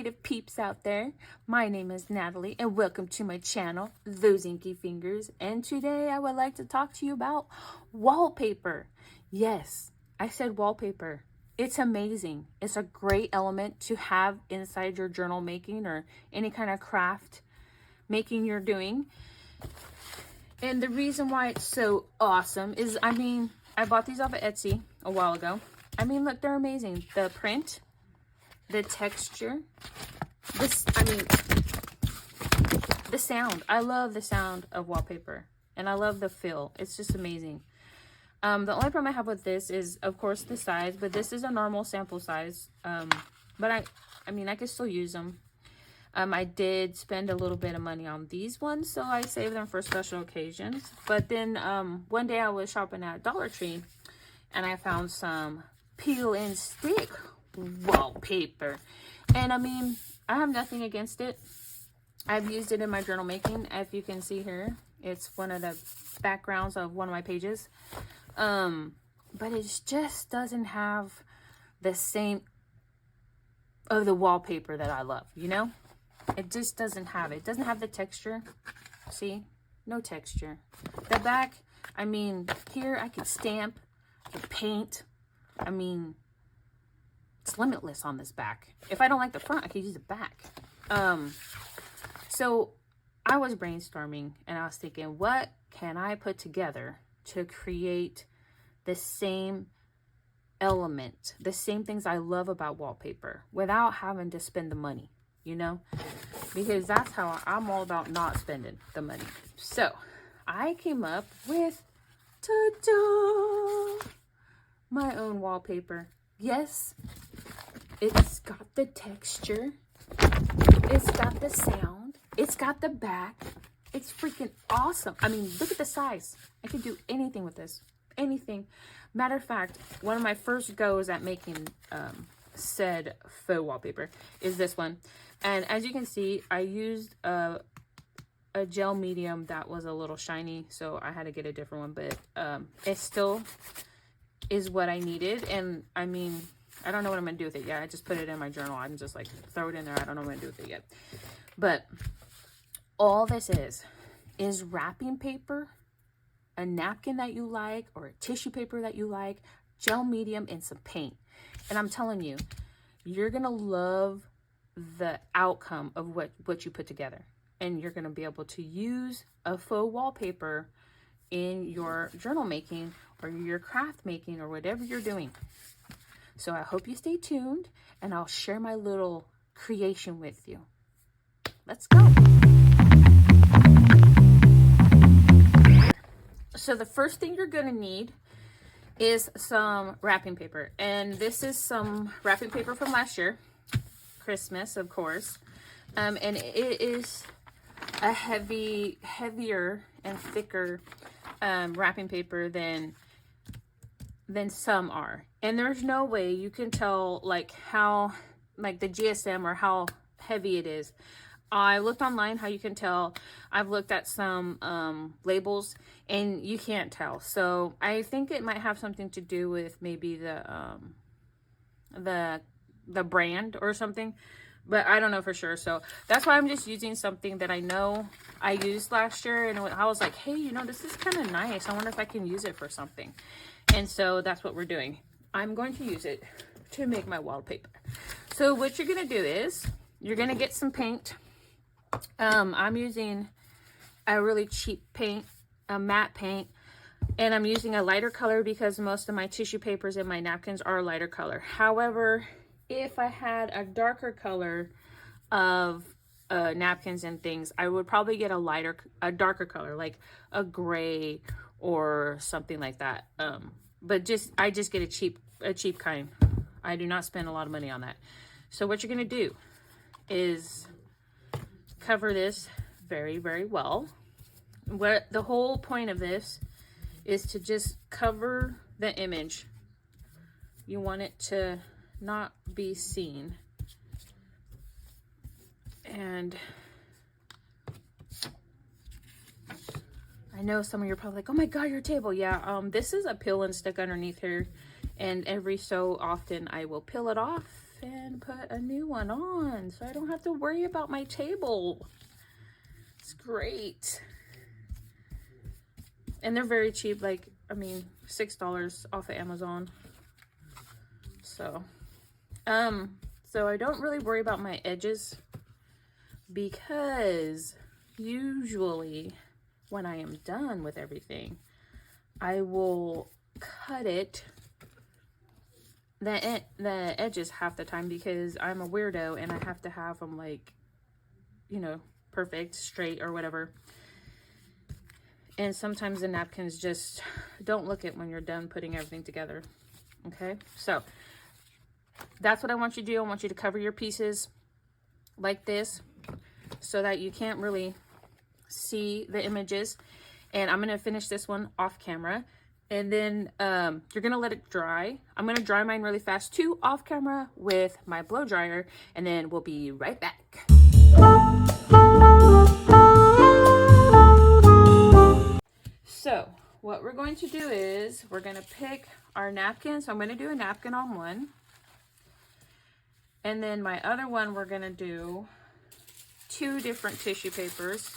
creative peeps out there. My name is Natalie and welcome to my channel, Those Inky Fingers. And today I would like to talk to you about wallpaper. Yes, I said wallpaper. It's amazing. It's a great element to have inside your journal making or any kind of craft making you're doing. And the reason why it's so awesome is, I bought these off of Etsy a while ago. Look, they're amazing. The print, the texture, the sound. I love the sound of wallpaper and I love the feel. It's just amazing. The only problem I have with this is, of course, the size, but this is a normal sample size. But I could still use them. I did spend a little bit of money on these ones, so I saved them for special occasions. But then one day I was shopping at Dollar Tree and I found some peel and stick wallpaper. And I have nothing against it. I've used it in my journal making. As you can see here, it's one of the backgrounds of one of my pages. But it just doesn't have the same of the wallpaper that I love, you know? It just doesn't have it. It doesn't have the texture. See? No texture. The back, here I could stamp, I could paint. It's limitless on this back. If I don't like the front, I could use the back. So I was brainstorming and I was thinking, what can I put together to create the same element, the same things I love about wallpaper without having to spend the money, you know? Because that's how I'm all about, not spending the money. So I came up with, ta-da, my own wallpaper. Yes, it's got the texture, it's got the sound, it's got the back. It's freaking awesome. Look at the size. I could do anything with this. Anything. Matter of fact, one of my first goes at making said faux wallpaper is this one. And as you can see, I used a gel medium that was a little shiny, so I had to get a different one, but it still is what I needed. And I don't know what I'm gonna do with it yet. I just put it in my journal. I'm just like, throw it in there. I don't know what I'm gonna do with it yet. But all this is wrapping paper, a napkin that you like, or a tissue paper that you like, gel medium, and some paint. And I'm telling you, you're gonna love the outcome of what you put together. And you're gonna be able to use a faux wallpaper in your journal making or your craft making or whatever you're doing. So I hope you stay tuned and I'll share my little creation with you. Let's go. So the first thing you're gonna need is some wrapping paper. And this is some wrapping paper from last year, Christmas, of course. And it is a heavier and thicker wrapping paper than some are. And there's no way you can tell how the GSM or how heavy it is. I looked online how you can tell. I've looked at some labels and you can't tell. So I think it might have something to do with maybe the brand or something, but I don't know for sure. So that's why I'm just using something that I know I used last year, and I was like, hey, this is kind of nice. I wonder if I can use it for something. And so that's what we're doing. I'm going to use it to make my wallpaper. So what you're gonna do is you're gonna get some paint. I'm using a really cheap paint, a matte paint, and I'm using a lighter color because most of my tissue papers and my napkins are a lighter color. However, if I had a darker color of napkins and things, I would probably get a darker color, like a gray or something like that. But I just get a cheap kind. I do not spend a lot of money on that. So what you're gonna do is cover this very, very well. The whole point of this is to just cover the image. You want it to not be seen. And I know some of you are probably like, oh my God, your table. Yeah, this is a peel and stick underneath here. And every so often I will peel it off and put a new one on so I don't have to worry about my table. It's great. And they're very cheap, like, I mean, $6 off of Amazon. So, so I don't really worry about my edges because usually when I am done with everything, I will cut it, the edges half the time, because I'm a weirdo and I have to have them, like, you know, perfect, straight or whatever. And sometimes the napkins just don't look it when you're done putting everything together. Okay, so that's what I want you to do. I want you to cover your pieces like this so that you can't really see the images. And I'm going to finish this one off camera. And then you're going to let it dry. I'm going to dry mine really fast too off camera with my blow dryer. And then we'll be right back. So what we're going to do is we're going to pick our napkin. So I'm going to do a napkin on one. And then my other one, we're going to do 2 different tissue papers.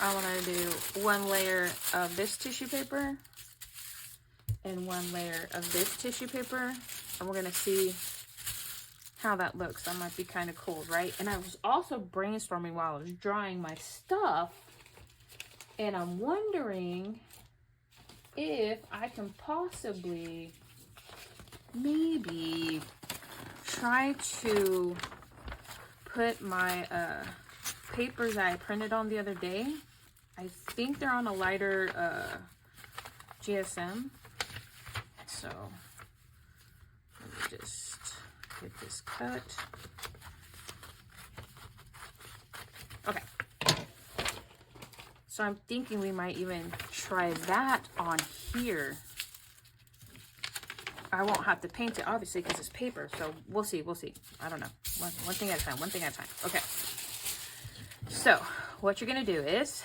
I want to do 1 layer of this tissue paper and 1 layer of this tissue paper. And we're going to see how that looks. That might be kind of cool, right? And I was also brainstorming while I was drawing my stuff. And I'm wondering if I can possibly maybe try to put my papers I printed on the other day. I think they're on a lighter GSM. So let me just get this cut. Okay. So I'm thinking we might even try that on here. I won't have to paint it, obviously, because it's paper. So we'll see. We'll see. I don't know. One thing at a time. One thing at a time. Okay. So what you're going to do is,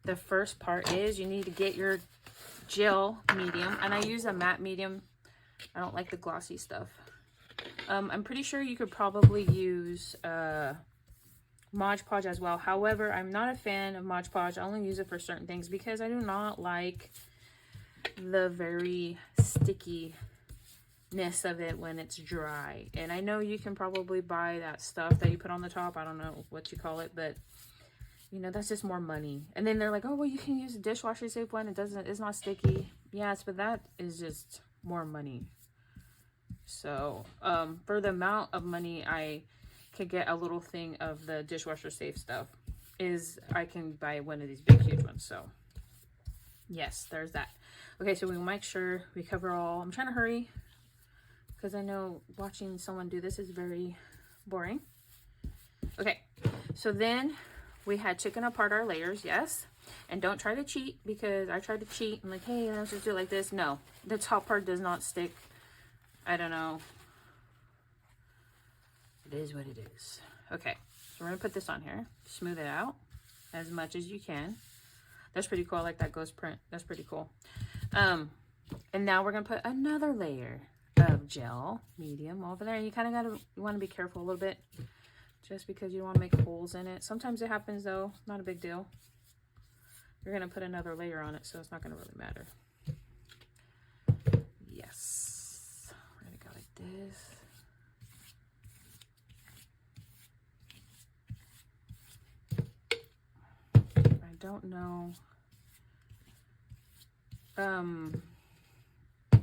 the first part is you need to get your gel medium. And I use a matte medium. I don't like the glossy stuff. I'm pretty sure you could probably use Mod Podge as well. However, I'm not a fan of Mod Podge. I only use it for certain things because I do not like the very stickiness of it when it's dry. And I know you can probably buy that stuff that you put on the top. I don't know what you call it, but you know, that's just more money. And then they're like, oh, well, you can use a dishwasher safe one. It's not sticky. Yes, but that is just more money. So for the amount of money I could get a little thing of the dishwasher safe stuff, is I can buy one of these big huge ones. So yes, there's that. Okay, so we will make sure we cover all. I'm trying to hurry because I know watching someone do this is very boring. Okay, so then we had taken apart our layers, yes. And don't try to cheat, because I tried to cheat. I'm like, hey, let's just do it like this. No, the top part does not stick. I don't know. It is what it is. Okay, so we're gonna put this on here. Smooth it out as much as you can. That's pretty cool. I like that ghost print. That's pretty cool. And now we're gonna put another layer of gel medium over there. You kind of want to be careful a little bit, just because you want to make holes in it. Sometimes it happens though, not a big deal. You're gonna put another layer on it, so it's not gonna really matter. Yes, we're gonna go like this. I don't know.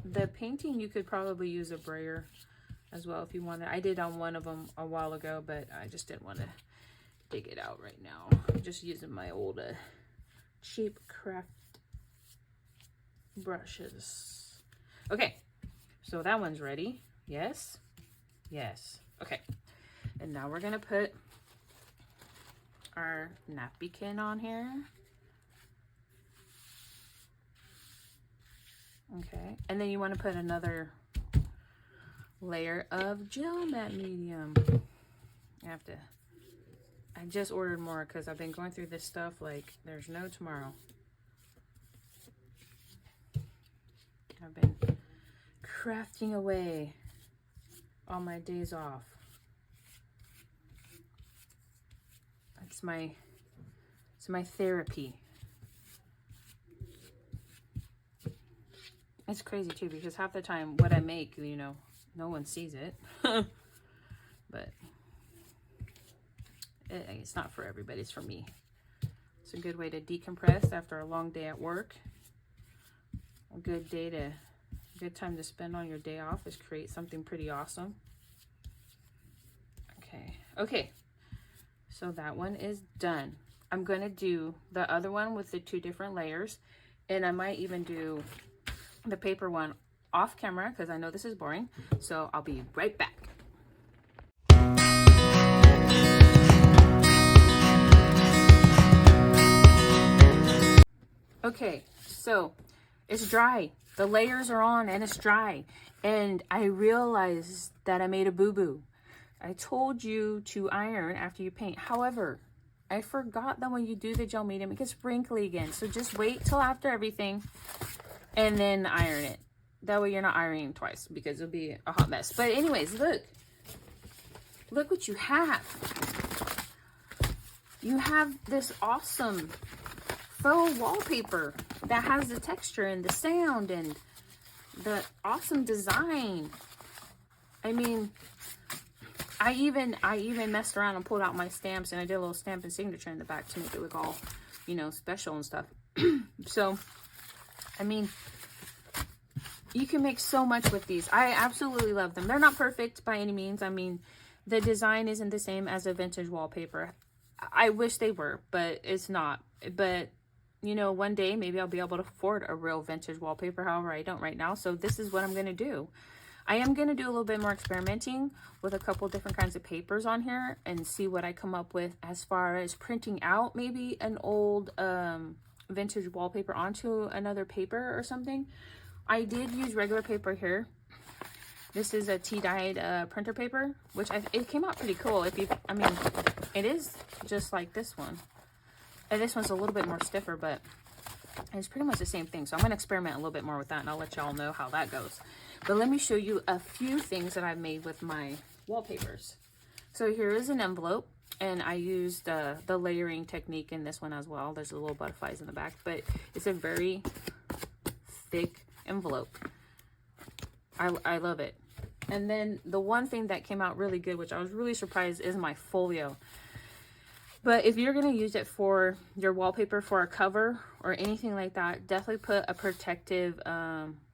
The painting, you could probably use a brayer as well if you wanted. I did on one of them a while ago, but I just didn't want to dig it out right now. I'm just using my old cheap craft brushes. Okay, so that one's ready. Yes, yes. Okay, and now we're gonna put our napkin on here. Okay, and then you want to put another layer of gel matte medium. I just ordered more because I've been going through this stuff like there's no tomorrow. I've been crafting away on my days off. It's my therapy. It's crazy too, because half the time what I make, you know, no one sees it. But it's not for everybody, it's for me. It's a good way to decompress after a long day at work. A good time to spend on your day off is create something pretty awesome. Okay, so that one is done. I'm gonna do the other one with the 2 different layers, and I might even do the paper one off camera because I know this is boring. So I'll be right back. Okay, so it's dry. The layers are on and it's dry. And I realized that I made a boo-boo. I told you to iron after you paint. However, I forgot that when you do the gel medium, it gets wrinkly again. So just wait till after everything and then iron it. That way you're not ironing twice because it'll be a hot mess. But anyways, look. Look what you have. You have this awesome faux wallpaper that has the texture and the sound and the awesome design. I mean, I even messed around and pulled out my stamps, and I did a little stamp and signature in the back to make it look all, you know, special and stuff. So, I mean, you can make so much with these. I absolutely love them. They're not perfect by any means. I mean, the design isn't the same as a vintage wallpaper. I wish they were, but it's not. But, you know, one day maybe I'll be able to afford a real vintage wallpaper. However, I don't right now. So this is what I'm going to do. I am going to do a little bit more experimenting with a couple different kinds of papers on here and see what I come up with as far as printing out maybe an old vintage wallpaper onto another paper or something. I did use regular paper here. This is a tea-dyed printer paper, which it came out pretty cool. I mean, it is just like this one. And this one's a little bit more stiffer, but it's pretty much the same thing. So I'm going to experiment a little bit more with that, and I'll let y'all know how that goes. But let me show you a few things that I've made with my wallpapers. So here is an envelope, and I used the layering technique in this one as well. There's a little butterflies in the back, but it's a very thick envelope. I love it. And then the one thing that came out really good, which I was really surprised, is my folio. But if you're going to use it for your wallpaper for a cover or anything like that, definitely put a protective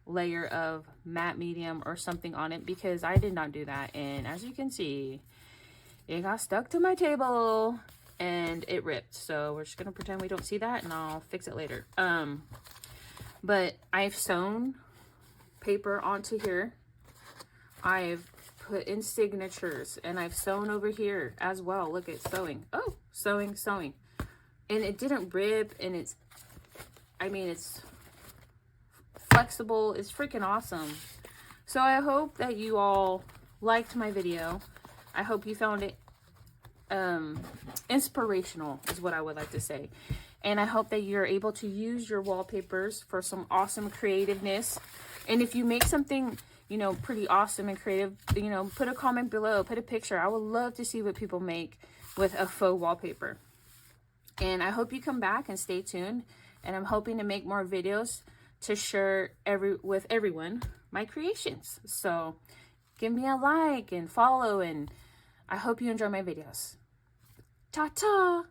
layer of matte medium or something on it, because I did not do that. And as you can see, it got stuck to my table and it ripped. So we're just going to pretend we don't see that, and I'll fix it later. But I've sewn paper onto here. I've put in signatures, and I've sewn over here as well. Look at sewing. Oh, sewing. And it didn't rip, and it's flexible. It's freaking awesome. So I hope that you all liked my video. I hope you found it inspirational, is what I would like to say. And I hope that you're able to use your wallpapers for some awesome creativeness. And if you make something, you know, pretty awesome and creative, you know, put a comment below, put a picture. I would love to see what people make with a faux wallpaper. And I hope you come back and stay tuned. And I'm hoping to make more videos to share with everyone my creations. So give me a like and follow, and I hope you enjoy my videos. Ta-ta!